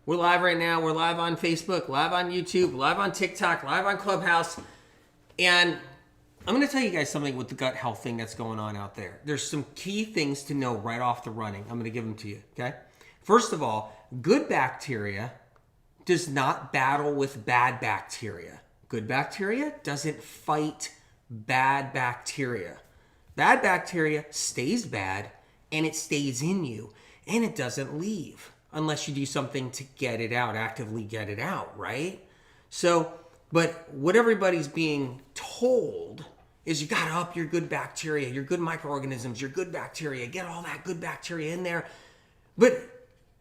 We're live right now. We're live on Facebook, live on YouTube, live on TikTok, live on Clubhouse. And I'm going to tell you guys something with the gut health thing that's going on out there. There's some key things to know right off the running. I'm going to give them to you, okay? First of all, good bacteria does not battle with bad bacteria. Good bacteria doesn't fight bad bacteria. Bad bacteria stays bad, and it stays in you, and it doesn't leave unless you do something to get it out, actively get it out, right? So, but what everybody's being told is you got to up your good bacteria, your good microorganisms, your good bacteria, get all that good bacteria in there. But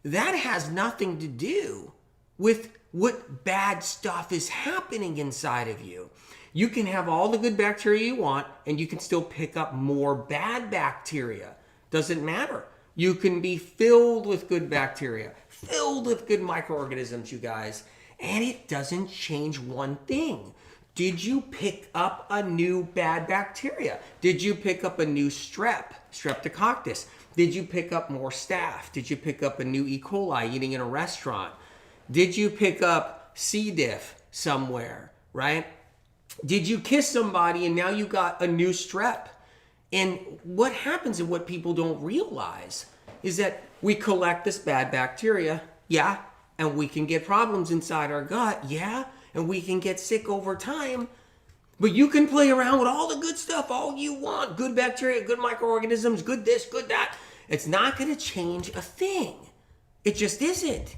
that has nothing to do with what bad stuff is happening inside of you. You can have all the good bacteria you want, and you can still pick up more bad bacteria. Doesn't matter. You can be filled with good bacteria, filled with good microorganisms, you guys, and it doesn't change one thing. Did you pick up a new bad bacteria? Did you pick up a new streptococcus? Did you pick up more staph? Did you pick up a new E. coli eating in a restaurant? Did you pick up C. diff somewhere, right? Did you kiss somebody and now you got a new strep? And what happens and what people don't realize is that we collect this bad bacteria, yeah, and we can get problems inside our gut, yeah, and we can get sick over time. But you can play around with all the good stuff all you want. Good bacteria, good microorganisms, good this, good that. It's not going to change a thing. It just isn't.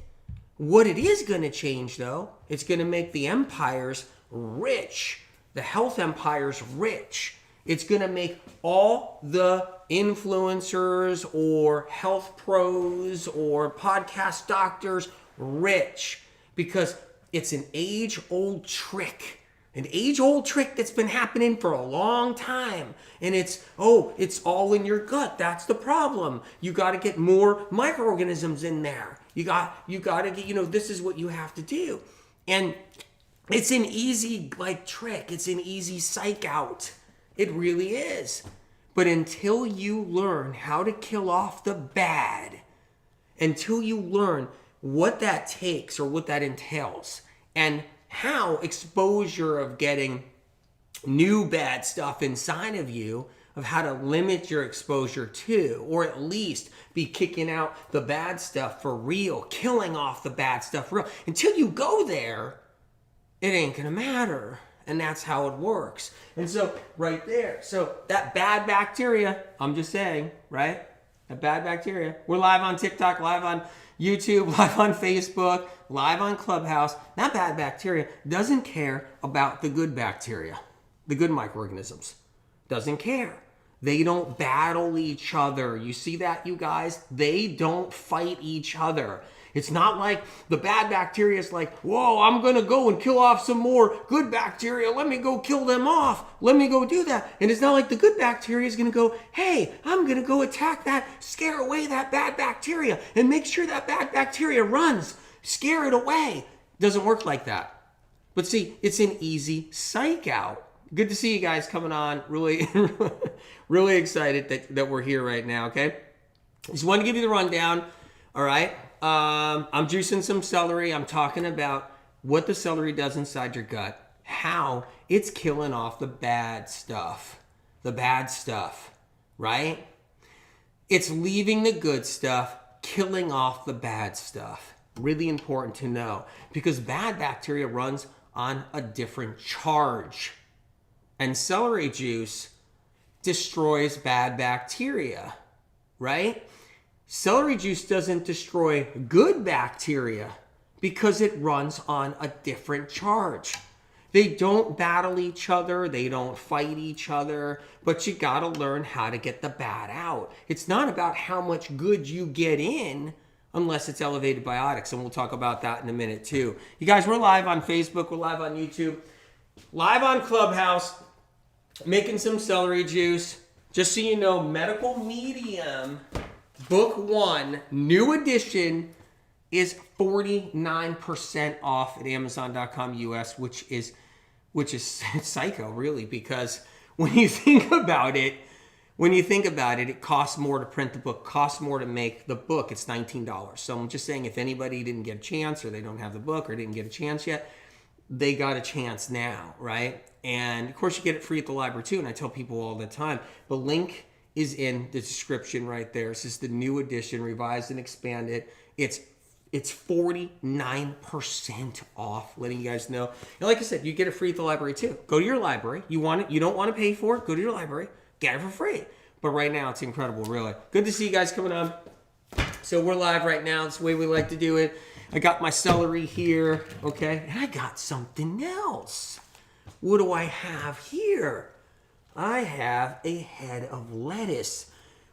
What it is going to change, though, it's going to make the empires rich, the health empires rich. It's going to make all the influencers or health pros or podcast doctors rich because it's an age-old trick. An age-old trick that's been happening for a long time. And it's all in your gut. That's the problem. You got to get more microorganisms in there. You got to get, this is what you have to do. And it's an easy trick. It's an easy psych out. It really is. But until you learn how to kill off the bad, until you learn what that takes or what that entails, and how exposure of getting new bad stuff inside of you, of how to limit your exposure to, or at least be kicking out the bad stuff for real, killing off the bad stuff for real. Until you go there, it ain't gonna matter. And that's how it works. And so right there, so that bad bacteria, I'm just saying, right? That bad bacteria. We're live on TikTok, live on YouTube, live on Facebook, live on Clubhouse. That bad bacteria doesn't care about the good bacteria, the good microorganisms. Doesn't care. They don't battle each other. You see that, you guys? They don't fight each other. It's not like the bad bacteria is like, whoa, I'm going to go and kill off some more good bacteria. Let me go kill them off. Let me go do that. And it's not like the good bacteria is going to go, hey, I'm going to go attack that, scare away that bad bacteria and make sure that bad bacteria runs. Scare it away. Doesn't work like that. But see, it's an easy psych out. Good to see you guys coming on. Really, really excited that we're here right now, okay? Just wanted to give you the rundown, all right? I'm juicing some celery. I'm talking about what the celery does inside your gut, how it's killing off the bad stuff, right? It's leaving the good stuff, killing off the bad stuff. Really important to know because bad bacteria runs on a different charge. And celery juice destroys bad bacteria, right? Celery juice doesn't destroy good bacteria because it runs on a different charge. They don't battle each other. They don't fight each other. But you got to learn how to get the bad out. It's not about how much good you get in unless it's elevated biotics. And we'll talk about that in a minute too. You guys, we're live on Facebook. We're live on YouTube. Live on Clubhouse. Making some celery juice. Just so you know, Medical Medium Book 1, new edition, is 49% off at Amazon.com US, which is psycho, really, because when you think about it, when you think about it, it costs more to print the book, costs more to make the book. It's $19. So I'm just saying, if anybody didn't get a chance, or they don't have the book, or didn't get a chance yet, they got a chance now, right? And of course, you get it free at the library too. And I tell people all the time, the link is in the description right there. This is the new edition, revised and expanded. It's 49% off, letting you guys know. And like I said, you get it free at the library too. Go to your library. You want it, you don't want to pay for it, go to your library, get it for free. But right now, it's incredible, really. Good to see you guys coming on. So we're live right now. It's the way we like to do it. I got my celery here, okay? And I got something else. What do I have here? I have a head of lettuce,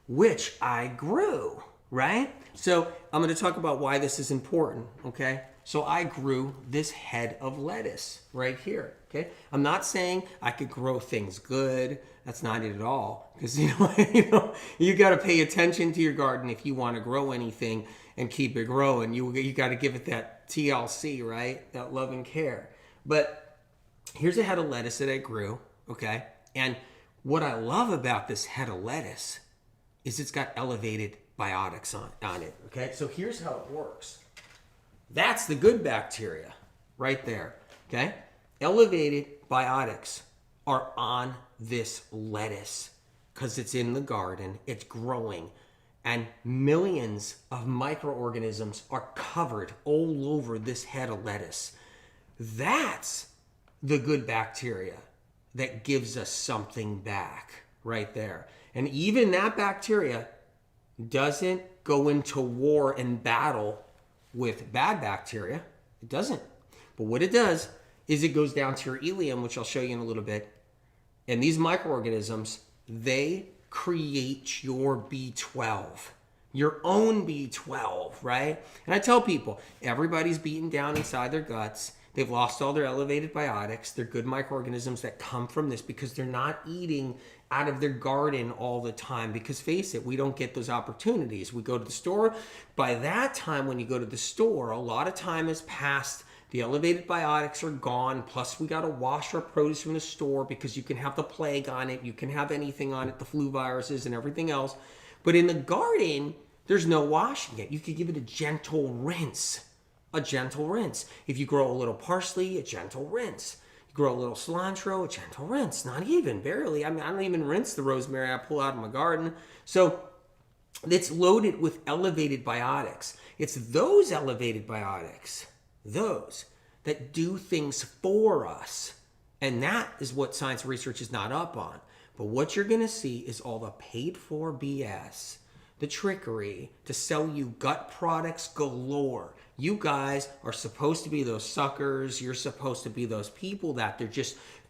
which I grew, right? So I'm going to talk about why this is important, okay? So I grew this head of lettuce right here, okay? I'm not saying I could grow things good. That's not it at all. Because, you got to pay attention to your garden if you want to grow anything and keep it growing. You got to give it that TLC, right? That love and care. But here's a head of lettuce that I grew, okay? And what I love about this head of lettuce is it's got elevated biotics on it, okay? So here's how it works. That's the good bacteria right there, okay? Elevated biotics are on this lettuce because it's in the garden, it's growing, and millions of microorganisms are covered all over this head of lettuce. That's the good bacteria that gives us something back right there. And even that bacteria doesn't go into war and battle with bad bacteria. It doesn't. But what it does is it goes down to your ileum, which I'll show you in a little bit. And these microorganisms, they create your B12, your own B12, right? And I tell people, everybody's beaten down inside their guts. They've lost all their elevated biotics. They're good microorganisms that come from this because they're not eating out of their garden all the time. Because face it, we don't get those opportunities. We go to the store. By that time, when you go to the store, a lot of time has passed. The elevated biotics are gone. Plus, we got to wash our produce from the store because you can have the plague on it. You can have anything on it, the flu viruses and everything else. But in the garden, there's no washing it. You could give it a gentle rinse. A gentle rinse. If you grow a little parsley, a gentle rinse. You grow a little cilantro, a gentle rinse. Not even, barely. I mean, I don't even rinse the rosemary I pull out of my garden. So it's loaded with elevated biotics. It's those elevated biotics, those that do things for us. And that is what science research is not up on. But what you're going to see is all the paid for BS, the trickery to sell you gut products galore. You guys are supposed to be those suckers. You're supposed to be those people that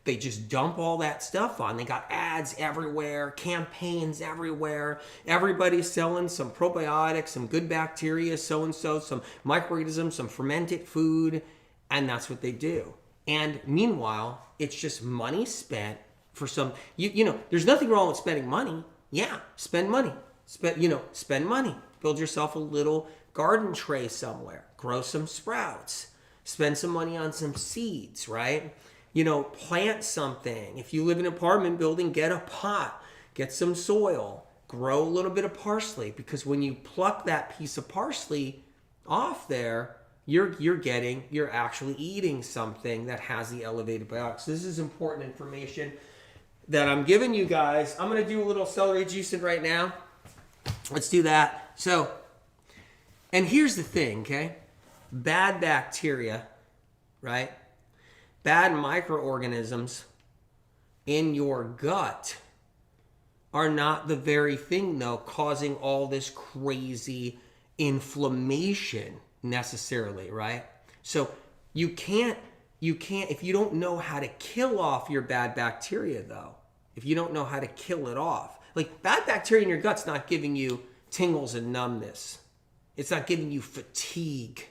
they just dump all that stuff on. They got ads everywhere, campaigns everywhere. Everybody's selling some probiotics, some good bacteria, so-and-so, some microorganisms, some fermented food, and that's what they do. And meanwhile, it's just money spent for some, there's nothing wrong with spending money. Yeah, spend money. Spend money. Build yourself a little garden tray somewhere. Grow some sprouts. Spend some money on some seeds, right? Plant something. If you live in an apartment building, get a pot. Get some soil. Grow a little bit of parsley. Because when you pluck that piece of parsley off there, you're actually eating something that has the elevated biotics. This is important information that I'm giving you guys. I'm going to do a little celery juicing right now. Let's do that. So, and here's the thing, okay? Bad bacteria, right? Bad microorganisms in your gut are not the very thing, though, causing all this crazy inflammation necessarily, right? So you can't, if you don't know how to kill off your bad bacteria, though, if you don't know how to kill it off, like bad bacteria in your gut's not giving you tingles and numbness. It's not giving you fatigue.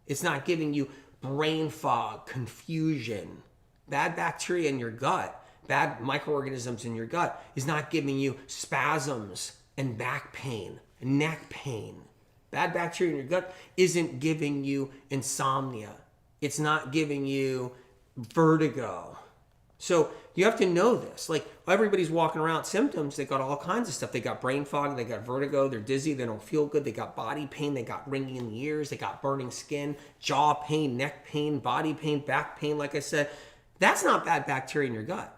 It's not giving you brain fog, confusion. Bad bacteria in your gut, bad microorganisms in your gut is not giving you spasms and back pain, neck pain. Bad bacteria in your gut isn't giving you insomnia. It's not giving you vertigo. So you have to know this. Like, everybody's walking around with symptoms. They got all kinds of stuff. They got brain fog. They got vertigo. They're dizzy. They don't feel good. They got body pain. They got ringing in the ears. They got burning skin, jaw pain, neck pain, body pain, back pain. Like I said, that's not bad bacteria in your gut.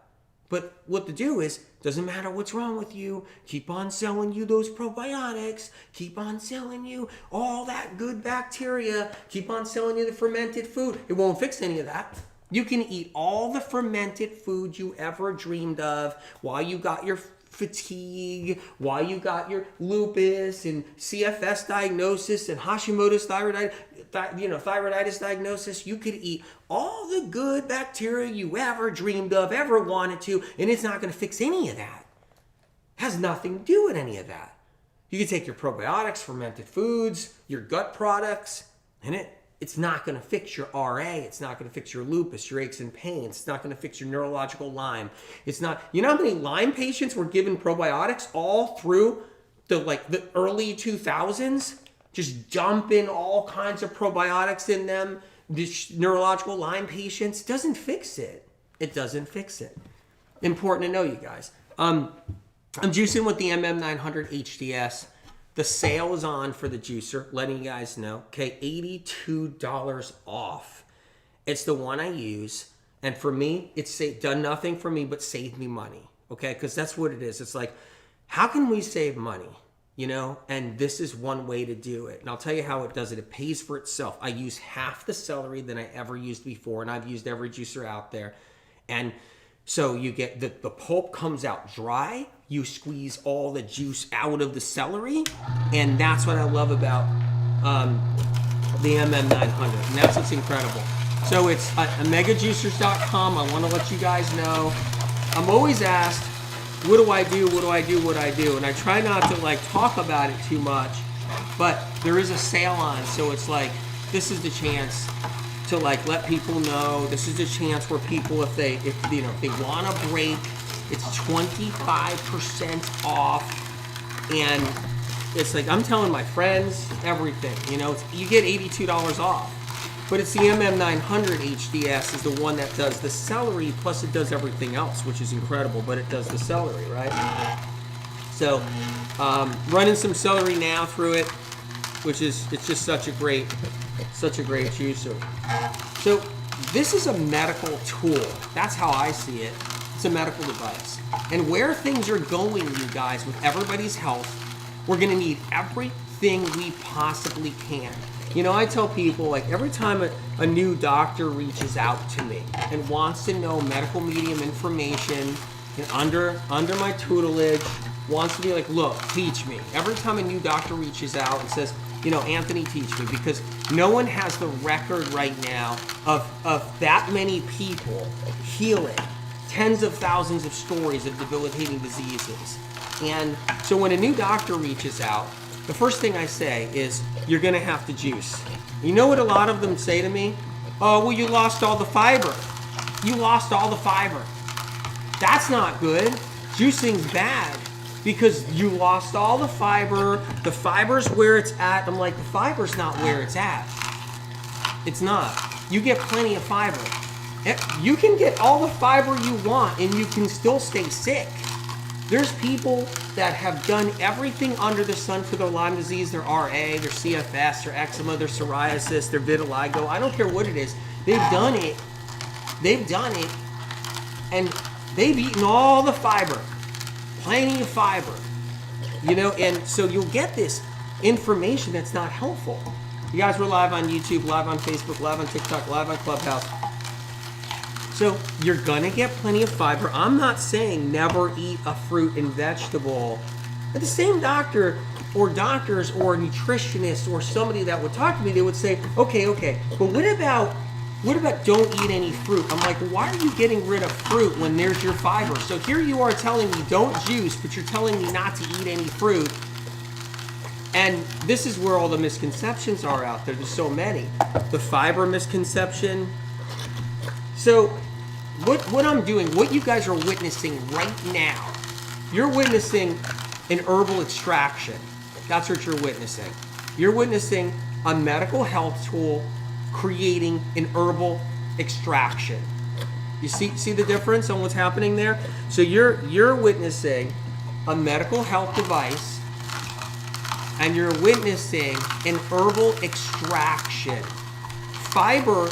But what to do is, doesn't matter what's wrong with you, keep on selling you those probiotics, keep on selling you all that good bacteria, keep on selling you the fermented food. It won't fix any of that. You can eat all the fermented food you ever dreamed of while you got your fatigue, while you got your lupus and CFS diagnosis and Hashimoto's thyroiditis diagnosis. You could eat all the good bacteria you ever dreamed of, ever wanted to, and it's not going to fix any of that. It has nothing to do with any of that. You can take your probiotics, fermented foods, your gut products, and it's not going to fix your RA. It's not going to fix your lupus, your aches and pains. It's not going to fix your neurological Lyme. It's not. You know how many Lyme patients were given probiotics all through the early 2000s? Just dumping all kinds of probiotics in them. This neurological Lyme patients doesn't fix it. It doesn't fix it. Important to know, you guys. I'm juicing with the MM900 HDS. The sale is on for the juicer, letting you guys know. Okay, $82 off. It's the one I use. And for me, it's done nothing for me but saved me money. Okay, because that's what it is. It's like, how can we save money? You know, and this is one way to do it. And I'll tell you how it does it. It pays for itself. I use half the celery than I ever used before, and I've used every juicer out there. And so you get the pulp comes out dry. You squeeze all the juice out of the celery, and that's what I love about the MM900, and that's what's incredible. So it's omegajuicers.com. I want to let you guys know. I'm always asked, what do I do? What do I do? What do I do? And I try not to talk about it too much, but there is a sale on, so it's like, this is the chance to let people know. This is the chance where people, if they want a break, it's 25% off, and it's like, I'm telling my friends, everything, you get $82 off. But it's the MM900 HDS is the one that does the celery, plus it does everything else, which is incredible, but it does the celery, right? So, running some celery now through it, it's just such a great juicer. So, this is a medical tool. That's how I see it. It's a medical device. And where things are going, you guys, with everybody's health, we're going to need everything we possibly can. I tell people, every time a new doctor reaches out to me and wants to know medical medium information and under my tutelage, wants to be like, look, teach me. Every time a new doctor reaches out and says, Anthony, teach me, because no one has the record right now of that many people healing tens of thousands of stories of debilitating diseases. And so when a new doctor reaches out, the first thing I say is, you're going to have to juice. You know what a lot of them say to me? Oh, well, you lost all the fiber. You lost all the fiber. That's not good. Juicing's bad because you lost all the fiber. The fiber's where it's at. I'm like, the fiber's not where it's at. It's not. You get plenty of fiber. You can get all the fiber you want and you can still stay sick. There's people that have done everything under the sun for their Lyme disease, their RA, their CFS, their eczema, their psoriasis, their vitiligo. I don't care what it is. They've done it. And they've eaten all the fiber. Plenty of fiber. And so you'll get this information that's not helpful. You guys, we're live on YouTube, live on Facebook, live on TikTok, live on Clubhouse. So you're going to get plenty of fiber. I'm not saying never eat a fruit and vegetable. But the same doctor or doctors or nutritionists or somebody that would talk to me, they would say, okay, but what about don't eat any fruit? I'm like, why are you getting rid of fruit when there's your fiber? So here you are telling me don't juice, but you're telling me not to eat any fruit. And this is where all the misconceptions are out there. There's so many. The fiber misconception. So what I'm doing, what you guys are witnessing right now, you're witnessing an herbal extraction. That's what you're witnessing. You're witnessing a medical health tool creating an herbal extraction. You see the difference on what's happening there? So you're witnessing a medical health device, and you're witnessing an herbal extraction. Fiber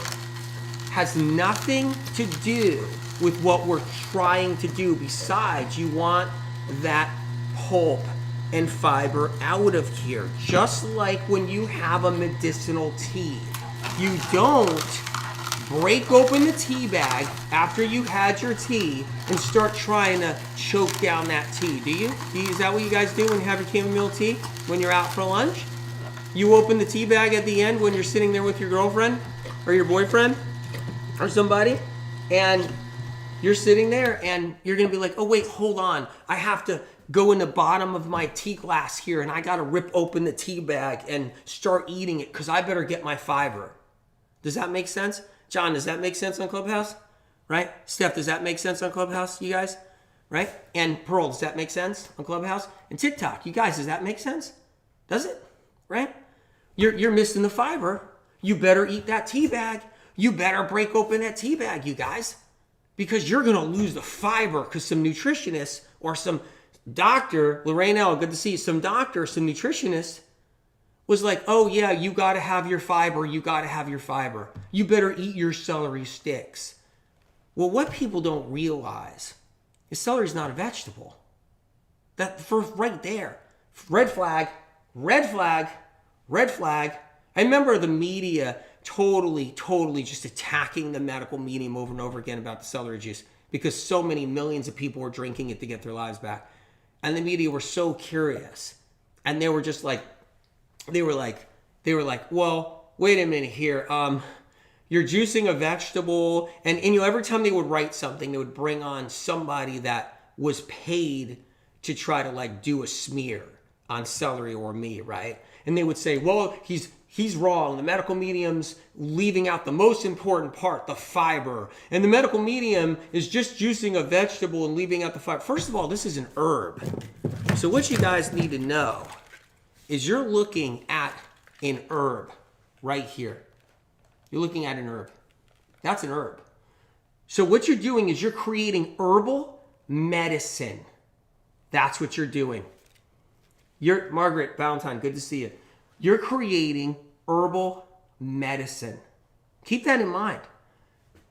has nothing to do with what we're trying to do. Besides, you want that pulp and fiber out of here. Just like when you have a medicinal tea. You don't break open the tea bag after you had your tea and start trying to choke down that tea, do you? Is that what you guys do when you have your chamomile tea? When you're out for lunch? You open the tea bag at the end when you're sitting there with your girlfriend or your boyfriend or somebody, and you're sitting there and you're going to be like, oh wait, hold on. I have to go in the bottom of my tea glass here and I got to rip open the tea bag and start eating it because I better get my fiber. Does that make sense? John, does that make sense on Clubhouse? Right? Steph, does that make sense on Clubhouse, you guys? Right? And Pearl, does that make sense on Clubhouse? And TikTok, you guys, does that make sense? Does it? Right? You're missing the fiber. You better eat that tea bag. You better break open that tea bag, you guys. Because you're going to lose the fiber because some nutritionist or some doctor, Lorraine L., good to see you, some doctor, some nutritionist was like, oh yeah, you got to have your fiber. You got to have your fiber. You better eat your celery sticks. Well, what people don't realize is celery is not a vegetable. That for right there, red flag, red flag, red flag. I remember the media totally just attacking the medical medium over and over again about the celery juice because so many millions of people were drinking it to get their lives back. And the media were so curious. And they were just like, they were like, well, wait a minute here. You're juicing a vegetable. And every time they would write something, they would bring on somebody that was paid to try to like do a smear on celery or me, right? And they would say, well, he's wrong. The medical medium's leaving out the most important part, the fiber. And the medical medium is just juicing a vegetable and leaving out the fiber. First of all, this is an herb. So what you guys need to know is you're looking at an herb right here. You're looking at an herb. That's an herb. So what you're doing is you're creating herbal medicine. That's what you're doing. You're Margaret Valentine, good to see you. You're creating herbal medicine. Keep that in mind.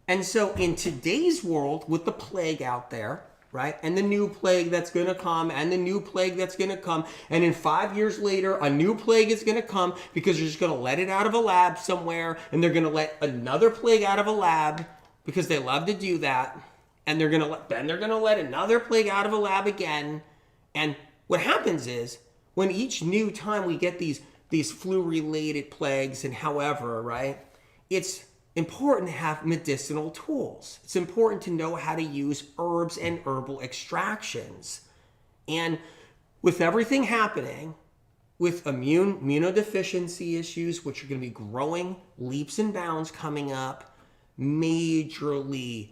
And so in today's world, with the plague out there, right, and the new plague that's going to come, and the new plague that's going to come, and in 5 years later, a new plague is going to come because you're just going to let it out of a lab somewhere, and they're going to let another plague out of a lab because they love to do that, and they're going to let another plague out of a lab again. And what happens is when each new time we get these flu-related plagues and however, right, it's important to have medicinal tools. It's important to know how to use herbs and herbal extractions. And with everything happening, with immunodeficiency issues, which are going to be growing leaps and bounds coming up, majorly,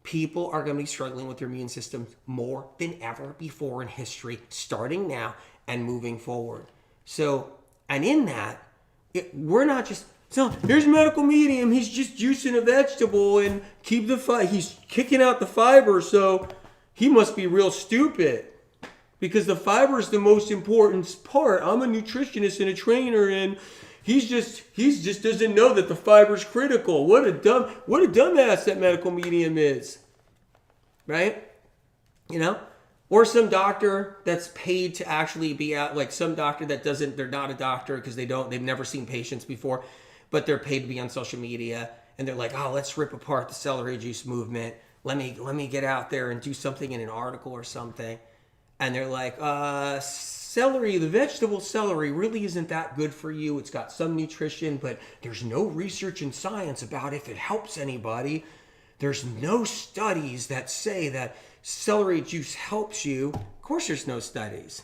people are going to be struggling with their immune systems more than ever before in history, starting now and moving forward. So, and in that, we're not just, so here's medical medium, he's just juicing a vegetable and he's kicking out the fiber, so he must be real stupid because the fiber is the most important part. I'm a nutritionist and a trainer, and he just doesn't know that the fiber is critical. What a dumbass that medical medium is, right? You know, or some doctor that's paid to actually be out, like some doctor that they're not a doctor because they've never seen patients before, but they're paid to be on social media, and they're like, oh, let's rip apart the celery juice movement. Let me get out there and do something in an article or something. And they're like, celery, the vegetable celery really isn't that good for you. It's got some nutrition, but there's no research and science about if it helps anybody. There's no studies that say that celery juice helps you. Of course there's no studies.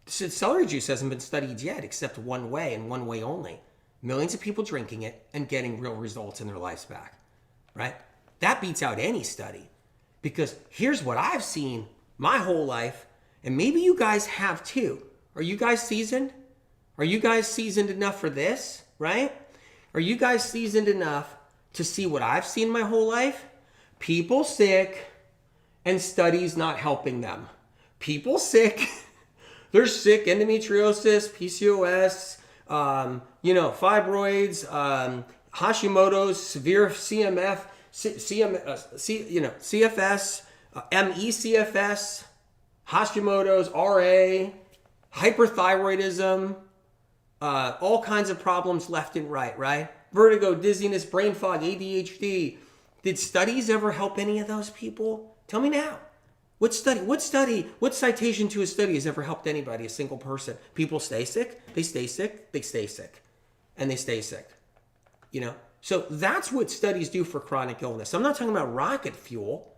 Celery juice hasn't been studied yet except one way and one way only. Millions of people drinking it and getting real results in their lives back, right? That beats out any study, because here's what I've seen my whole life, and maybe you guys have too. Are you guys seasoned? Are you guys seasoned enough for this, right? Are you guys seasoned enough to see what I've seen my whole life. People sick and studies not helping them. People sick, they're sick, endometriosis, PCOS, fibroids, Hashimoto's, severe CFS, MECFS, Hashimoto's, RA, hyperthyroidism, all kinds of problems left and right? Vertigo, dizziness, brain fog, ADHD. Did studies ever help any of those people? Tell me now. What citation to a study has ever helped anybody, a single person? People stay sick, they stay sick, they stay sick, and they stay sick. So that's what studies do for chronic illness. I'm not talking about rocket fuel.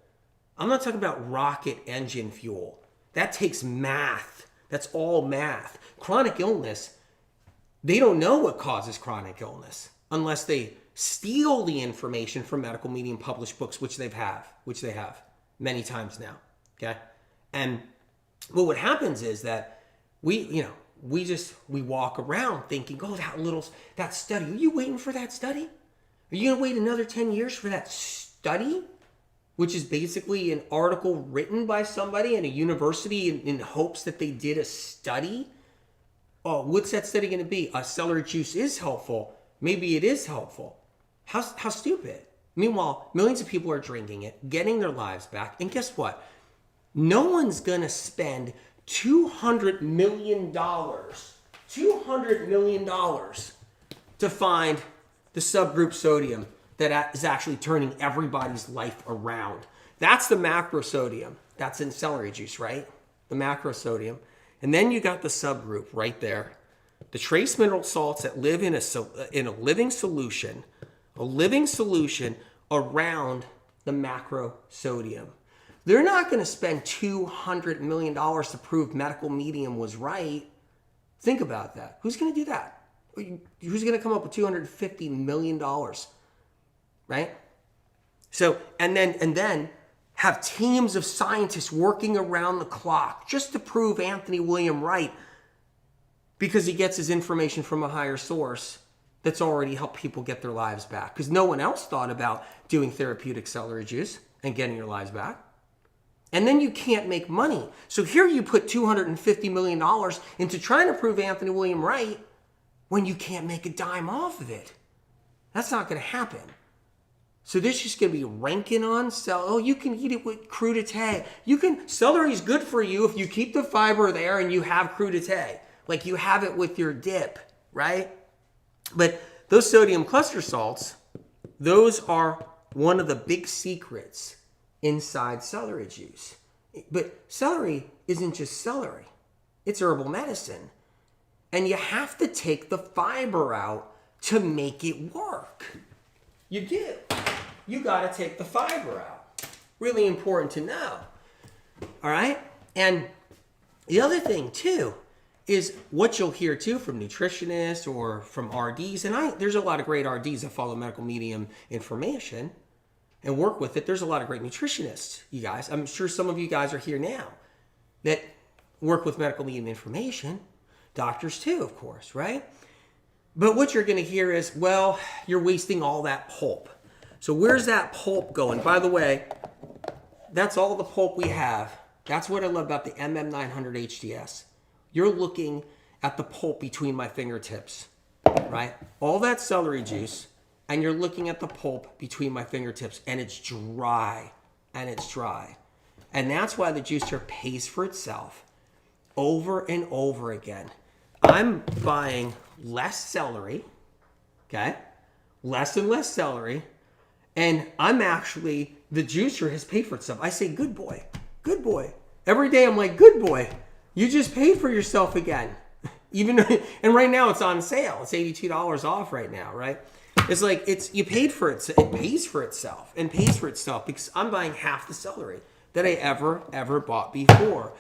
I'm not talking about rocket engine fuel. That takes math. That's all math. Chronic illness, they don't know what causes chronic illness unless they steal the information from medical media and published books, which they have many times now. Okay. And what happens is that we walk around thinking, oh, that study, are you waiting for that study? Are you going to wait another 10 years for that study? Which is basically an article written by somebody in a university in hopes that they did a study. Oh, what's that study going to be? Celery juice is helpful. Maybe it is helpful. How stupid. Meanwhile, millions of people are drinking it, getting their lives back. And guess what? No one's going to spend $200 million to find the subgroup sodium that is actually turning everybody's life around. That's the macro sodium. That's in celery juice, right? The macro sodium. And then you got the subgroup right there. The trace mineral salts that live in a living solution around the macro sodium. They're not going to spend $200 million to prove medical medium was right. Think about that. Who's going to do that? Who's going to come up with $250 million? Right? So, and then have teams of scientists working around the clock just to prove Anthony William right because he gets his information from a higher source that's already helped people get their lives back. Because no one else thought about doing therapeutic celery juice and getting your lives back. And then you can't make money. So here you put $250 million into trying to prove Anthony William right when you can't make a dime off of it. That's not going to happen. So this is just going to be ranking on celery. Oh, you can eat it with crudité. Celery is good for you if you keep the fiber there and you have crudité. Like you have it with your dip, right? But those sodium cluster salts, those are one of the big secrets inside celery juice. But celery isn't just celery. It's herbal medicine. And you have to take the fiber out to make it work. You do. You got to take the fiber out. Really important to know. All right? And the other thing, too, is what you'll hear, too, from nutritionists or from RDs. And there's a lot of great RDs that follow medical medium information and work with it. There's a lot of great nutritionists, you guys. I'm sure some of you guys are here now that work with medical medium information. Doctors, too, of course, right? But what you're going to hear is, well, you're wasting all that pulp. So where's that pulp going? By the way, that's all the pulp we have. That's what I love about the MM900 HDS. You're looking at the pulp between my fingertips, right? All that celery juice, and you're looking at the pulp between my fingertips, and it's dry, and it's dry. And that's why the juicer pays for itself over and over again. I'm buying less celery, okay? Less and less celery. And the juicer has paid for itself. I say, good boy, good boy. Every day I'm like, good boy, you just paid for yourself again. And right now it's on sale. It's $82 off right now, right? It's like, you paid for it. It pays for itself and pays for itself because I'm buying half the celery that I ever bought before.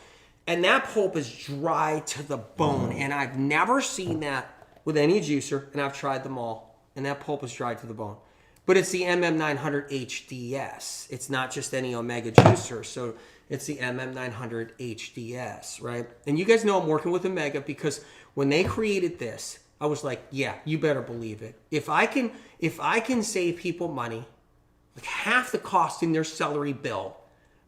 And that pulp is dry to the bone. And I've never seen that with any juicer, and I've tried them all. And that pulp is dry to the bone. But it's the MM900 HDS. It's not just any Omega juicer. So it's the MM900 HDS, right? And you guys know I'm working with Omega because when they created this, I was like, yeah, you better believe it. If I can save people money, like half the cost in their celery bill,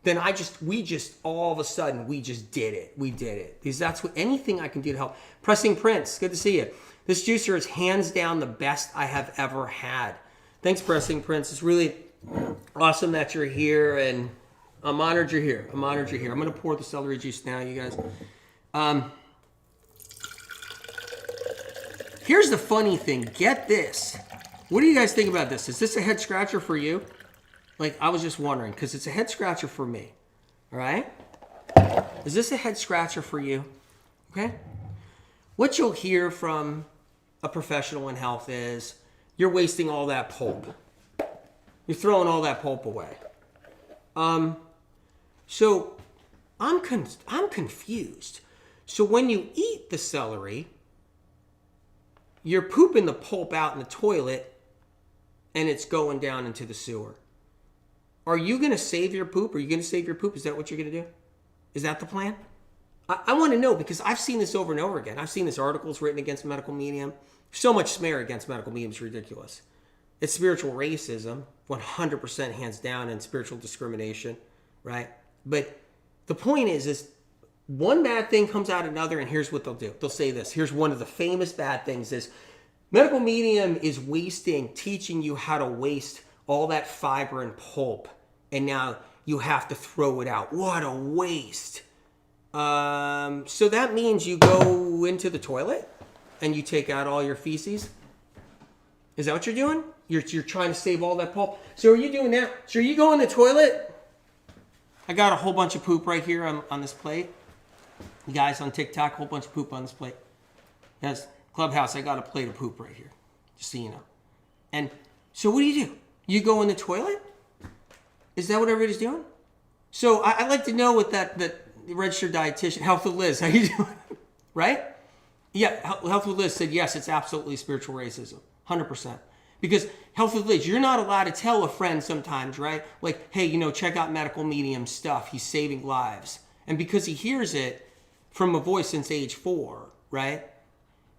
then we just all of a sudden, we just did it. We did it. Because that's what anything I can do to help. Pressing Prince, good to see you. This juicer is hands down the best I have ever had. Thanks, Pressing Prince. It's really awesome that you're here, and I'm honored you're here. I'm going to pour the celery juice now, you guys. Here's the funny thing. Get this. What do you guys think about this? Is this a head scratcher for you? Like, I was just wondering, because it's a head scratcher for me. All right? Is this a head scratcher for you? Okay? What you'll hear from a professional in health is, you're wasting all that pulp. You're throwing all that pulp away. So I'm confused. So when you eat the celery, you're pooping the pulp out in the toilet, and it's going down into the sewer. Are you going to save your poop? Are you going to save your poop? Is that what you're going to do? Is that the plan? I want to know, because I've seen this over and over again. I've seen this articles written against medical medium. So much smear against medical medium is ridiculous. It's spiritual racism, 100% hands down, and spiritual discrimination, right? But the point is one bad thing comes out of another, and here's what they'll do. They'll say this. Here's one of the famous bad things is medical medium is teaching you how to waste all that fiber and pulp, and now you have to throw it out. What a waste. So that means you go into the toilet and you take out all your feces? Is that what you're doing? You're trying to save all that pulp? So are you doing that? So are you going to the toilet? I got a whole bunch of poop right here on this plate. You guys on TikTok, a whole bunch of poop on this plate. Yes, Clubhouse, I got a plate of poop right here, just so you know. And so what do? You go in the toilet? Is that what everybody's doing? So I'd like to know what that registered dietitian, Health with Liz, how you doing? Right? Yeah, Health with Liz said, yes, it's absolutely spiritual racism, 100%. Because Health with Liz, you're not allowed to tell a friend sometimes, right? Like, hey, check out medical medium stuff. He's saving lives. And because he hears it from a voice since age 4, right?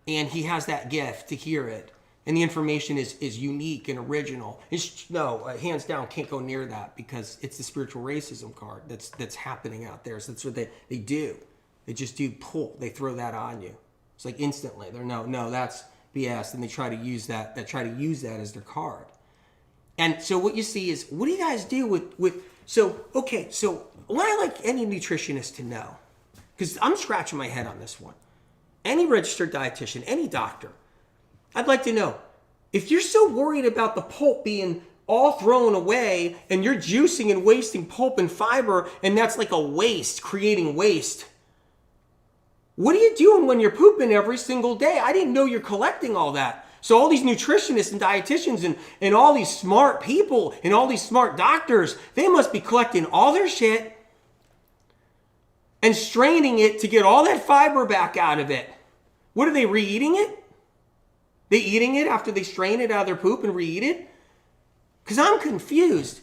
And he has that gift to hear it. And the information is unique and original. Hands down, can't go near that, because it's the spiritual racism card that's happening out there. So that's what they do. They just do pull. They throw that on you. It's like instantly. They're no, that's BS. And they try to use that. They try to use that as their card. And so what you see is, what do you guys do with so what I like any nutritionist to know, because I'm scratching my head on this one. Any registered dietitian, any doctor, I'd like to know, if you're so worried about the pulp being all thrown away and you're juicing and wasting pulp and fiber, and that's like a waste, creating waste, what are you doing when you're pooping every single day? I didn't know you're collecting all that. So all these nutritionists and dietitians and all these smart people and all these smart doctors, they must be collecting all their shit and straining it to get all that fiber back out of it. What are they, re-eating it? They eating it after they strain it out of their poop and re-eat it? Because I'm confused.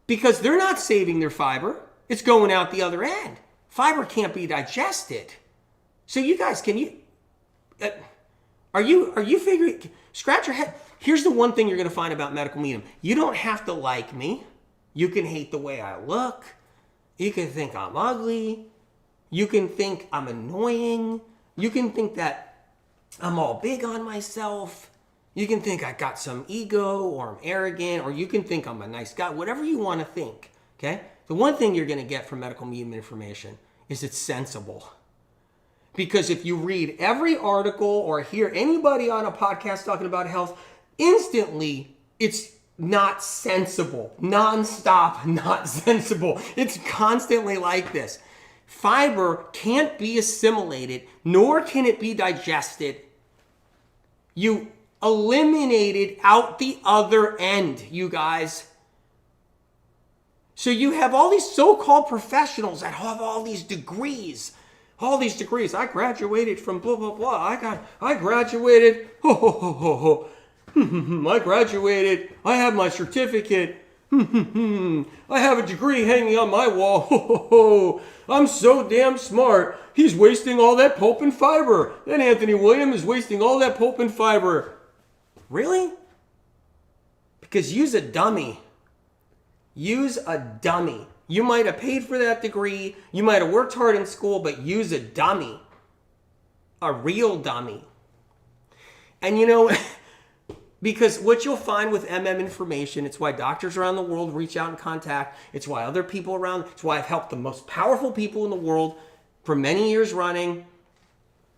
Because they're not saving their fiber. It's going out the other end. Fiber can't be digested. So you guys, are you figuring, scratch your head. Here's the one thing you're going to find about medical medium. You don't have to like me. You can hate the way I look. You can think I'm ugly. You can think I'm annoying. You can think that I'm all big on myself. You can think I got some ego, or I'm arrogant, or you can think I'm a nice guy, whatever you want to think, okay? The one thing you're going to get from medical medium information is it's sensible. Because if you read every article or hear anybody on a podcast talking about health, instantly it's not sensible. Non-stop, not sensible. It's constantly like this. Fiber can't be assimilated, nor can it be digested. You eliminate it out the other end, you guys. So you have all these so-called professionals that have all these degrees. I graduated from blah, blah, blah. I graduated. I graduated. I have my certificate. I have a degree hanging on my wall. Ho, ho, ho. I'm so damn smart. He's wasting all that pulp and fiber. That Anthony William is wasting all that pulp and fiber. Really? Because use a dummy. Use a dummy. You might have paid for that degree. You might have worked hard in school, but use a dummy. A real dummy. And you know, because what you'll find with MM information, it's why doctors around the world reach out and contact. It's why other people around, it's why I've helped the most powerful people in the world for many years running.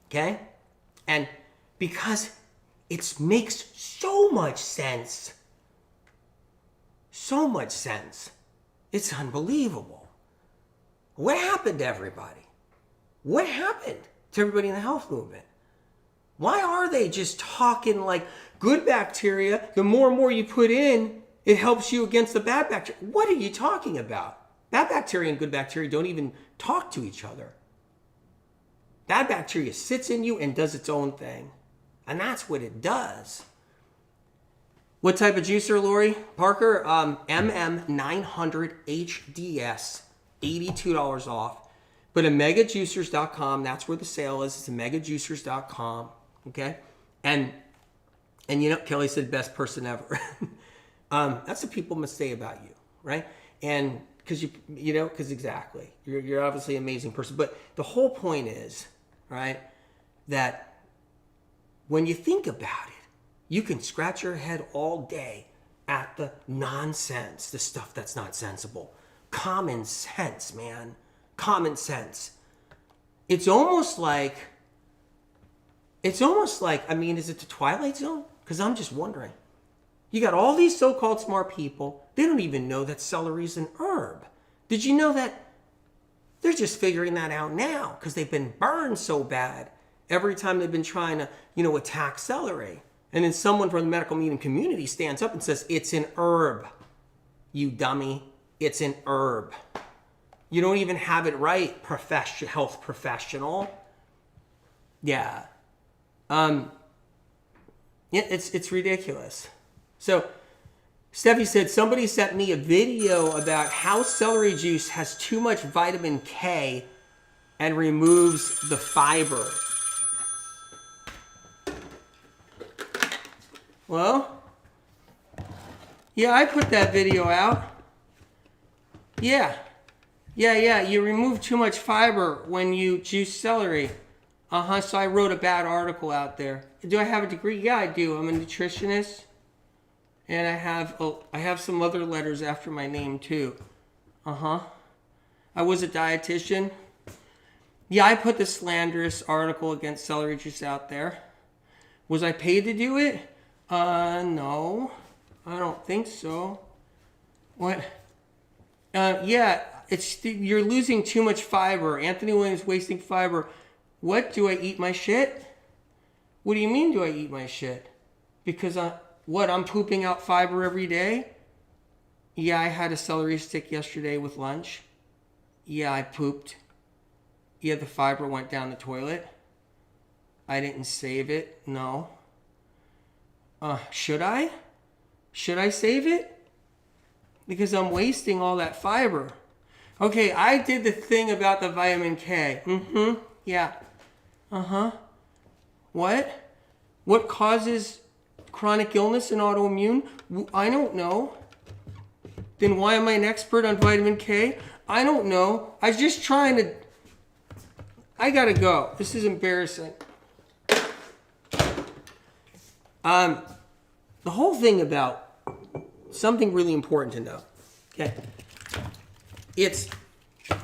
Okay? And because it makes so much sense. So much sense. It's unbelievable. What happened to everybody? What happened to everybody in the health movement? Why are they just talking like good bacteria, the more and more you put in, it helps you against the bad bacteria? What are you talking about? Bad bacteria and good bacteria don't even talk to each other. Bad bacteria sits in you and does its own thing. And that's what it does. What type of juicer, Lori Parker? MM900HDS, $82 off. But at megajuicers.com, that's where the sale is. It's at megajuicers.com. Okay? And you know, Kelly said best person ever. That's what people must say about you, right? And because because exactly. You're obviously an amazing person. But the whole point is, right, that when you think about it, you can scratch your head all day at the nonsense, the stuff that's not sensible. Common sense, man. Common sense. It's almost like, I mean, is it the Twilight Zone? Because I'm just wondering. You got all these so-called smart people. They don't even know that celery's an herb. Did you know that? They're just figuring that out now because they've been burned so bad every time they've been trying to, attack celery. And then someone from the medical meeting community stands up and says, it's an herb, you dummy. It's an herb. You don't even have it right, health professional. Yeah. It's ridiculous. So, Steffi said, somebody sent me a video about how celery juice has too much vitamin K and removes the fiber. Well, yeah, I put that video out. Yeah, you remove too much fiber when you juice celery. So I wrote a bad article out there. Do I have a degree? Yeah, I do. I'm a nutritionist. And I have some other letters after my name too. I was a dietitian. Yeah, I put the slanderous article against celery juice out there. Was I paid to do it? No. I don't think so. What? Yeah, you're losing too much fiber. Anthony Williams wasting fiber. What? Do I eat my shit? What do you mean, do I eat my shit? Because I'm pooping out fiber every day? Yeah, I had a celery stick yesterday with lunch. Yeah, I pooped. Yeah, the fiber went down the toilet. I didn't save it. No. Should I? Should I save it? Because I'm wasting all that fiber. Okay, I did the thing about the vitamin K. Yeah. What? What causes chronic illness and autoimmune? I don't know. Then why am I an expert on vitamin K? I don't know. I was just trying to... I gotta go. This is embarrassing. The whole thing about something really important to know. Okay.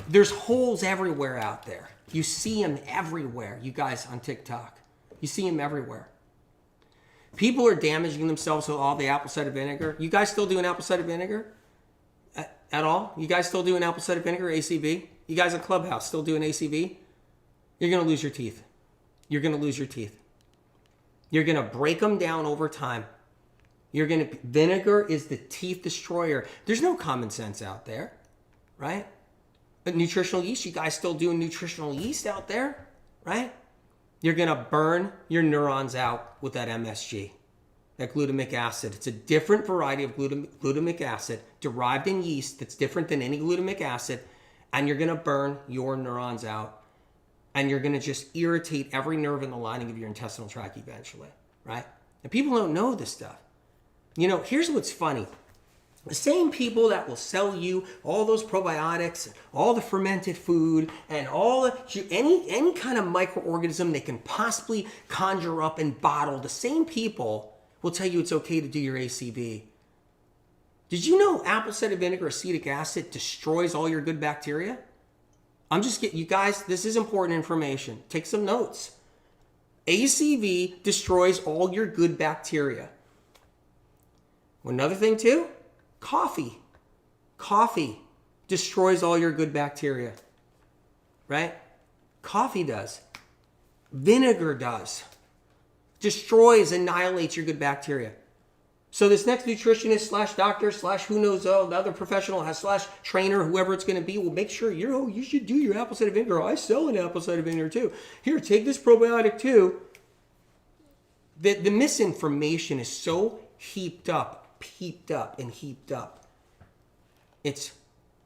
There's holes everywhere out there. You see them everywhere, you guys on TikTok. You see them everywhere. People are damaging themselves with all the apple cider vinegar. You guys still doing apple cider vinegar? At all? You guys still doing apple cider vinegar, ACV? You guys in Clubhouse still doing ACV? You're going to lose your teeth. You're going to lose your teeth. You're going to break them down over time. Vinegar is the teeth destroyer. There's no common sense out there, right? But nutritional yeast, you guys still doing nutritional yeast out there, right? You're going to burn your neurons out with that MSG. that glutamic acid. It's a different variety of glutamic acid derived in yeast that's different than any glutamic acid, and you're going to burn your neurons out, and you're going to just irritate every nerve in the lining of your intestinal tract eventually, right? And people don't know this stuff. You know, here's what's funny. The same people that will sell you all those probiotics, and all the fermented food, and all the, any kind of microorganism they can possibly conjure up and bottle, the same people will tell you it's okay to do your ACV. Did you know apple cider vinegar acetic acid destroys all your good bacteria? I'm just getting, you guys, this is important information. Take some notes. ACV destroys all your good bacteria. Another thing too, coffee. Coffee destroys all your good bacteria, right? Coffee does. Vinegar does. Destroys, annihilates your good bacteria. So this next nutritionist slash doctor slash who knows another professional has slash trainer, whoever it's going to be, will make sure you should do your apple cider vinegar. I sell an apple cider vinegar too. Here, take this probiotic too. The misinformation is so heaped up. It's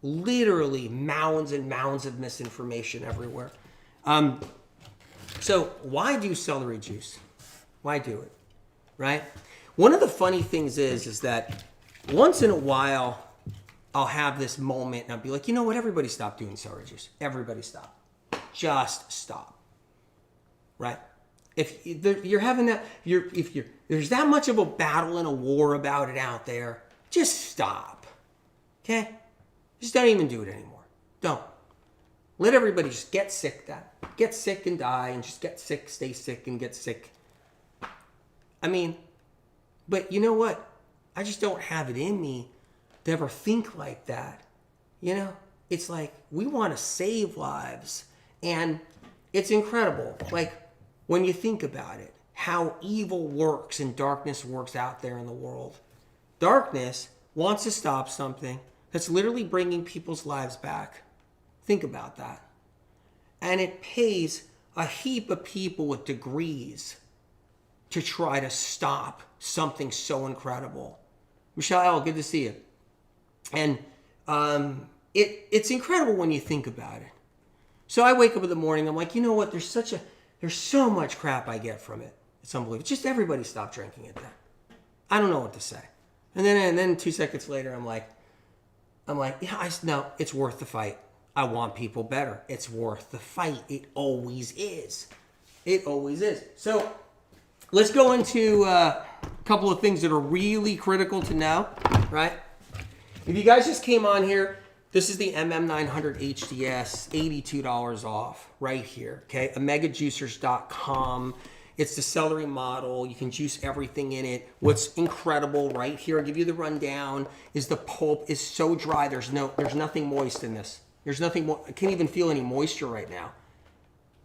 literally mounds and mounds of misinformation everywhere. So why do celery juice? Why do it? Right? One of the funny things is that once in a while I'll have this moment and I'll be like, you know what? Everybody stop doing celery juice. Everybody stop. Just stop. Right? If you're having that, there's that much of a battle and a war about it out there, just stop. Okay? Just don't even do it anymore. Don't. Let everybody just get sick then. Get sick and die, and just get sick, stay sick, and get sick. I mean, but you know what? I just don't have it in me to ever think like that. You know? It's like, we want to save lives. And it's incredible. Like, when you think about it, how evil works and darkness works out there in the world. Darkness wants to stop something that's literally bringing people's lives back. Think about that. And it pays a heap of people with degrees to try to stop something so incredible. Michelle L., good to see you. And it's incredible when you think about it. So I wake up in the morning, I'm like, you know what, there's so much crap I get from it. It's unbelievable. Just everybody stop drinking it then. I don't know what to say. And then 2 seconds later, I'm like, yeah, no, it's worth the fight. I want people better. It's worth the fight. It always is. It always is. So let's go into a couple of things that are really critical to know, right? If you guys just came on here, this is the MM900 HDS, $82 off right here, okay? OmegaJuicers.com. It's the celery model. You can juice everything in it. What's incredible right here, I'll give you the rundown, is the pulp is so dry. There's nothing moist in this. There's nothing more. I can't even feel any moisture right now.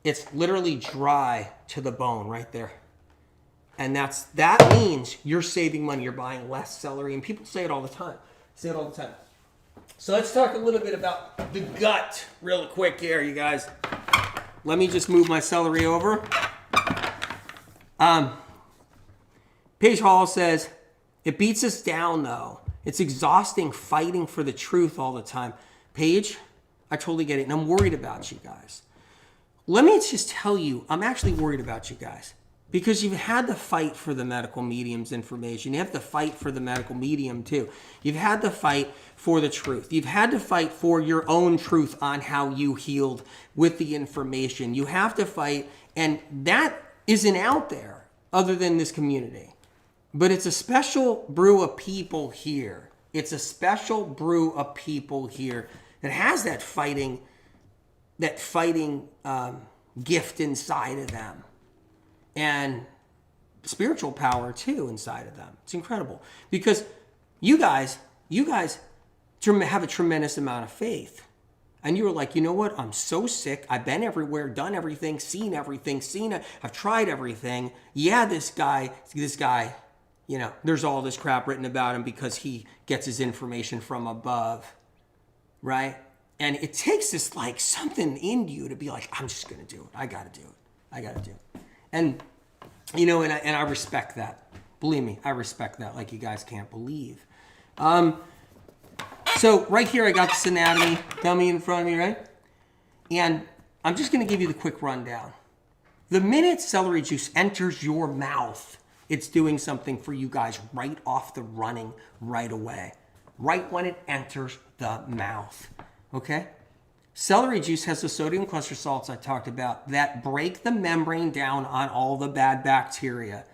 It's literally dry to the bone right there. And that means you're saving money. You're buying less celery. And people say it all the time. So let's talk a little bit about the gut real quick here, you guys. Let me just move my celery over. Paige Hall says, it beats us down though. It's exhausting fighting for the truth all the time. Paige, I totally get it. And I'm worried about you guys. Let me just tell you, I'm actually worried about you guys. Because you've had to fight for the medical medium's information. You have to fight for the medical medium too. You've had to fight for the truth. You've had to fight for your own truth on how you healed with the information. You have to fight, and that isn't out there other than this community. But it's a special brew of people here. It's a special brew of people here that has that fighting gift inside of them. And spiritual power too inside of them. It's incredible because you guys have a tremendous amount of faith, and you were like, you know what? I'm so sick. I've been everywhere, done everything, seen everything, I've tried everything. Yeah, this guy, you know, there's all this crap written about him because he gets his information from above, right? And it takes this like something in you to be like, I'm just gonna do it. I gotta do it. And, you know, and I respect that. Believe me, I respect that like you guys can't believe. So right here, I got this anatomy dummy in front of me, right? And I'm just going to give you the quick rundown. The minute celery juice enters your mouth, it's doing something for you guys right off the running right away. Right when it enters the mouth, okay? Celery juice has the sodium cluster salts I talked about that break the membrane down on all the bad bacteria.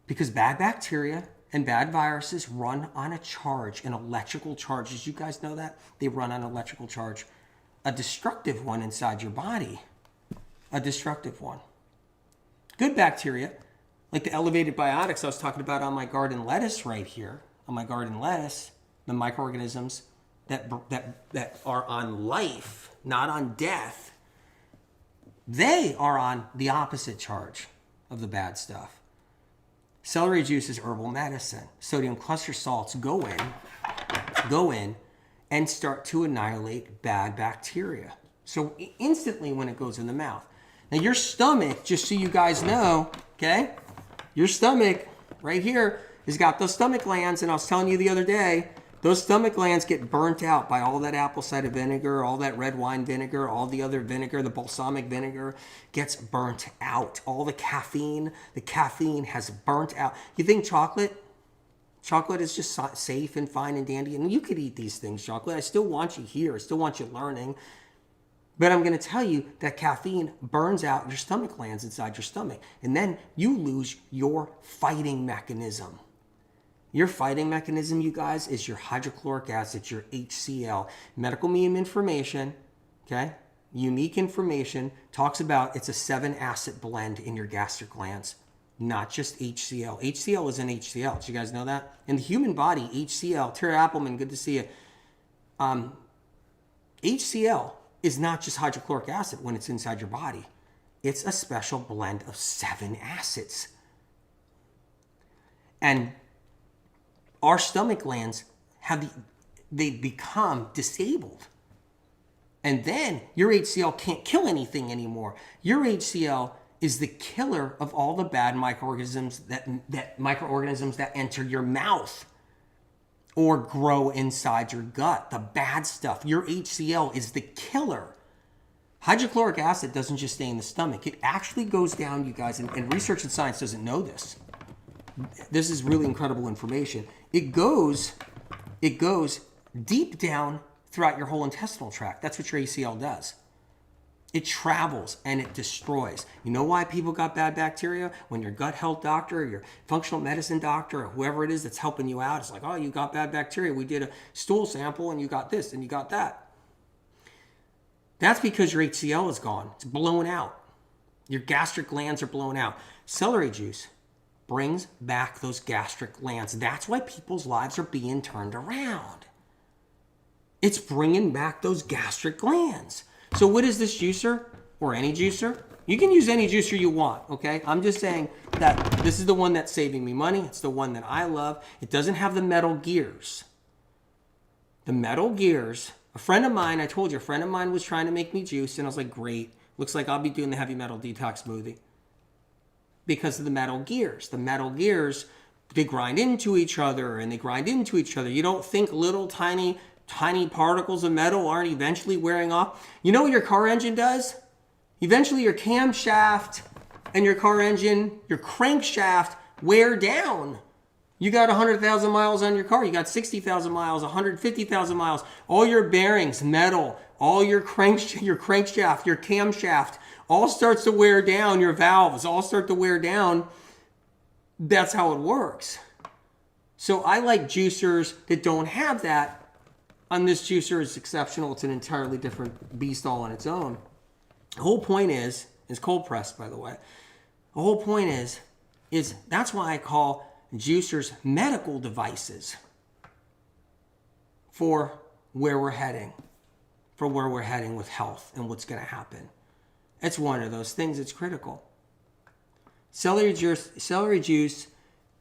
Because bad bacteria and bad viruses run on a charge, an electrical charge. Did you guys know that? They run on an electrical charge. A destructive one inside your body. A destructive one. Good bacteria, like the elevated biotics I was talking about on my garden lettuce right here. On my garden lettuce, the microorganisms that are on life, not on death, they are on the opposite charge of the bad stuff. Celery juice is herbal medicine. Sodium cluster salts go in and start to annihilate bad bacteria. So instantly when it goes in the mouth. Now your stomach, just so you guys know, okay, your stomach right here has got those stomach glands, and I was telling you the other day, those stomach glands get burnt out by all that apple cider vinegar, all that red wine vinegar, all the other vinegar, the balsamic vinegar gets burnt out. All the caffeine has burnt out. You think chocolate is just safe and fine and dandy? And you could eat these things, chocolate. I still want you here. I still want you learning. But I'm going to tell you that caffeine burns out your stomach glands inside your stomach. And then you lose your fighting mechanism. Your fighting mechanism, you guys, is your hydrochloric acid, your HCl. Medical meme information, okay, unique information, talks about it's a 7-acid blend in your gastric glands, not just HCl. HCl is an HCl. Did you guys know that? In the human body, HCl, Tara Appelman, good to see you. HCl is not just hydrochloric acid when it's inside your body. It's a special blend of 7 acids. And our stomach glands they become disabled. And then your HCl can't kill anything anymore. Your HCl is the killer of all the bad microorganisms that enter your mouth or grow inside your gut. The bad stuff. Your HCl is the killer. Hydrochloric acid doesn't just stay in the stomach. It actually goes down, you guys, and research and science doesn't know this. This is really incredible information. It goes deep down throughout your whole intestinal tract. That's what your HCl does. It travels and it destroys. You know why people got bad bacteria? When your gut health doctor or your functional medicine doctor or whoever it is that's helping you out, it's like, oh, you got bad bacteria. We did a stool sample and you got this and you got that. That's because your HCl is gone. It's blown out. Your gastric glands are blown out. Celery juice brings back those gastric glands. That's why people's lives are being turned around. It's bringing back those gastric glands. So what is this juicer or any juicer? You can use any juicer you want, okay? I'm just saying that this is the one that's saving me money. It's the one that I love. It doesn't have the metal gears. The metal gears, a friend of mine, I told you, a friend of mine was trying to make me juice, and I was like, great. Looks like I'll be doing the heavy metal detox smoothie. Because of the metal gears. The metal gears, they grind into each other and they grind into each other. You don't think little tiny particles of metal aren't eventually wearing off? You know what your car engine does? Eventually your camshaft and your car engine, your crankshaft wear down. You got 100,000 miles on your car. You got 60,000 miles, 150,000 miles. All your bearings, metal, all your crankshaft, your camshaft, all starts to wear down. Your valves all start to wear down. That's how it works. So I like juicers that don't have that. And this juicer is exceptional. It's an entirely different beast all on its own. The whole point is cold pressed, by the way. The whole point is that's why I call juicers medical devices for where we're heading with health and what's going to happen. It's one of those things that's critical. Celery juice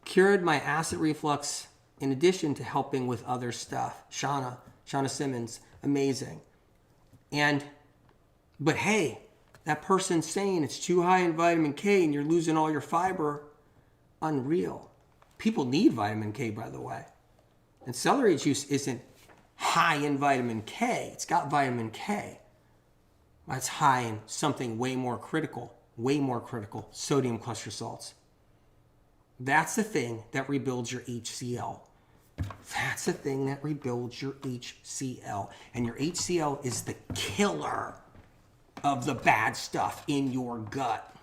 cured my acid reflux in addition to helping with other stuff. Shauna Simmons, amazing. But hey, that person's saying it's too high in vitamin K and you're losing all your fiber. Unreal. People need vitamin K, by the way. And celery juice isn't high in vitamin K. It's got vitamin K. That's high in something way more critical, sodium cluster salts. That's the thing that rebuilds your HCl. That's the thing that rebuilds your HCl. And your HCl is the killer of the bad stuff in your gut.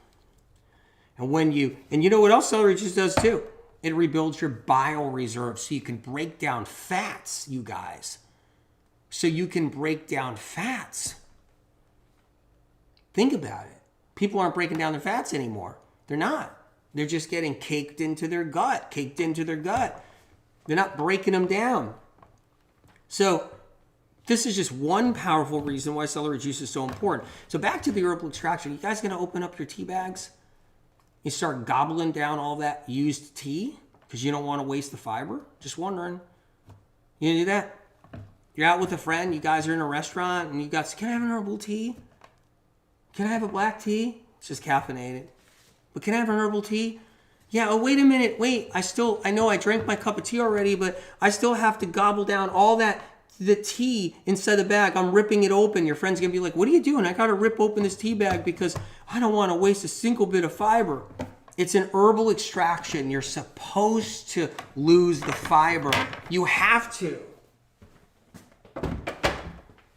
And you know what else celery juice does too? It rebuilds your bile reserves so you can break down fats, you guys. So you can break down fats. Think about it. People aren't breaking down their fats anymore. They're not. They're just getting caked into their gut. They're not breaking them down. So this is just one powerful reason why celery juice is so important. So back to the herbal extraction. You guys going to open up your tea bags? You start gobbling down all that used tea because you don't want to waste the fiber? Just wondering. You gonna do that? You're out with a friend. You guys are in a restaurant and you got, can I have an herbal tea? Can I have a black tea? It's just caffeinated. But can I have an herbal tea? Yeah, oh, wait a minute. Wait, I know I drank my cup of tea already, but I still have to gobble down all the tea inside the bag. I'm ripping it open. Your friend's going to be like, what are you doing? I got to rip open this tea bag because I don't want to waste a single bit of fiber. It's an herbal extraction. You're supposed to lose the fiber. You have to.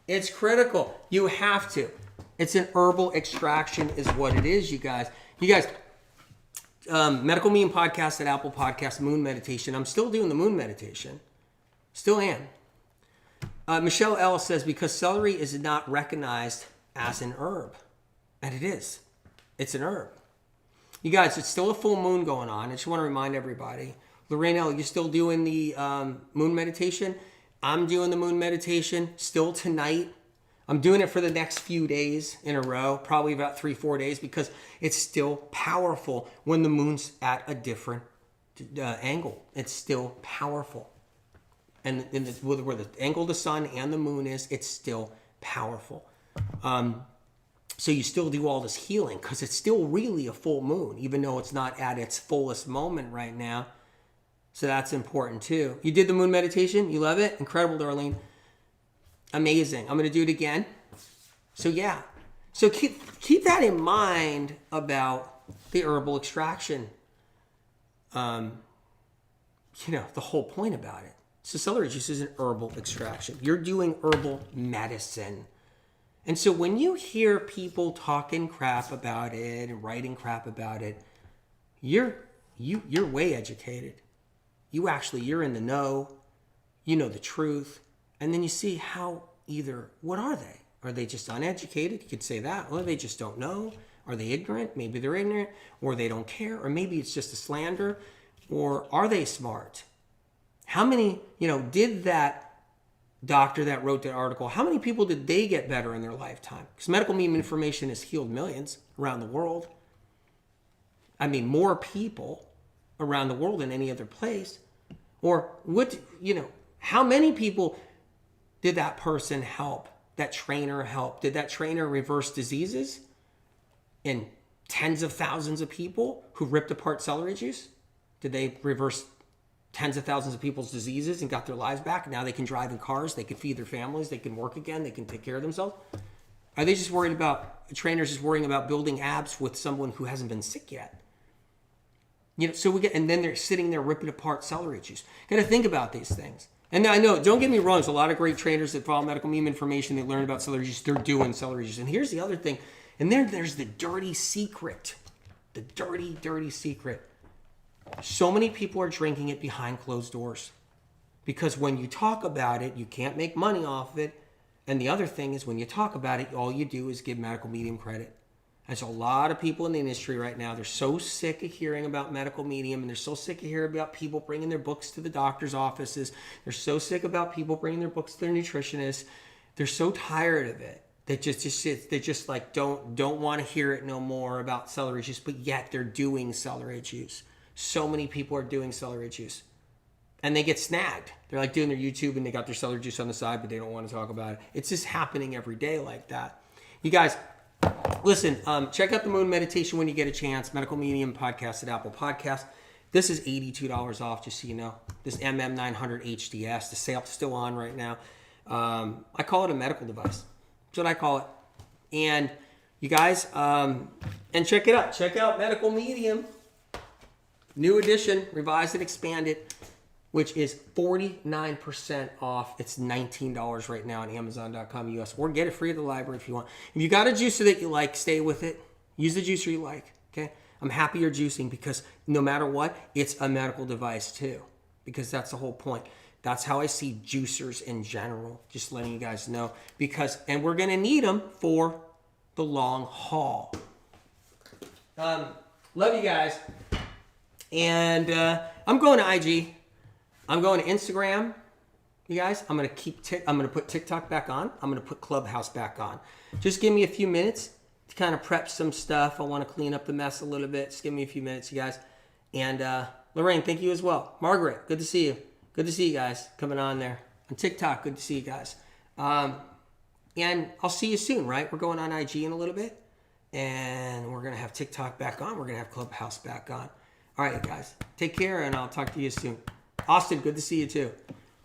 It's critical. You have to. It's an herbal extraction is what it is, you guys. You guys, Medical Meme Podcast at Apple Podcast, Moon Meditation. I'm still doing the Moon Meditation. Still am. Michelle L. says, because celery is not recognized as an herb. And it is. It's an herb. You guys, it's still a full moon going on. I just want to remind everybody. Lorraine L., you still doing the moon meditation? I'm doing the moon meditation still tonight. I'm doing it for the next few days in a row, probably about 3-4 days, because it's still powerful when the moon's at a different angle. It's still powerful. And where the angle of the sun and the moon is, it's still powerful. So you still do all this healing because it's still really a full moon, even though it's not at its fullest moment right now. So that's important too. You did the moon meditation? You love it? Incredible, Darlene. Amazing. I'm going to do it again. So yeah. So keep that in mind about the herbal extraction. The whole point about it. So celery juice is an herbal extraction. You're doing herbal medicine. And so when you hear people talking crap about it and writing crap about it, you're way educated. You're in the know. You know the truth. And then you see what are they? Are they just uneducated? You could say that. Or they just don't know. Are they ignorant? Maybe they're ignorant. Or they don't care. Or maybe it's just a slander. Or are they smart? How many, did that doctor that wrote that article, how many people did they get better in their lifetime? Because medical meme information has healed millions around the world. I mean, more people around the world than any other place. Or how many people did that person help? That trainer help? Did that trainer reverse diseases in tens of thousands of people who ripped apart celery juice? Did they reverse tens of thousands of people's diseases and got their lives back? Now they can drive in cars, they can feed their families, they can work again, they can take care of themselves. Are they just worried about, trainers just worrying about building abs with someone who hasn't been sick yet? And then they're sitting there ripping apart celery juice. Got to think about these things. And I know, don't get me wrong, there's a lot of great trainers that follow medical meme information, they learn about celery juice, they're doing celery juice. And here's the other thing, and there's the dirty secret. The dirty, dirty secret. So many people are drinking it behind closed doors because when you talk about it, you can't make money off of it. And the other thing is when you talk about it, all you do is give medical medium credit. There's a lot of people in the industry right now. They're so sick of hearing about medical medium and they're so sick of hearing about people bringing their books to the doctor's offices. They're so sick about people bringing their books to their nutritionists. They're so tired of it. They just like don't want to hear it no more about celery juice, but yet they're doing celery juice. So many people are doing celery juice. And they get snagged. They're like doing their YouTube and they got their celery juice on the side, but they don't want to talk about it. It's just happening every day like that. You guys, listen, check out the Moon Meditation when you get a chance. Medical Medium Podcast at Apple Podcast. This is $82 off, just so you know. This MM900 HDS, the sale's still on right now. I call it a medical device. That's what I call it. And you guys, and check it out. Check out Medical Medium. New edition, revised and expanded, which is 49% off. It's $19 right now on Amazon.com US. Or get it free at the library if you want. If you got a juicer that you like, stay with it. Use the juicer you like, okay? I'm happy you're juicing because no matter what, it's a medical device too. Because that's the whole point. That's how I see juicers in general. Just letting you guys know. And we're going to need them for the long haul. Love you guys. And I'm going to IG. I'm going to Instagram. You guys, I'm going to put TikTok back on. I'm going to put Clubhouse back on. Just give me a few minutes to kind of prep some stuff. I want to clean up the mess a little bit. Just give me a few minutes, you guys. And Lorraine, thank you as well. Margaret, good to see you. Good to see you guys coming on there. On TikTok, good to see you guys. And I'll see you soon, right? We're going on IG in a little bit. And we're going to have TikTok back on. We're going to have Clubhouse back on. All right, guys. Take care, and I'll talk to you soon. Austin, good to see you too.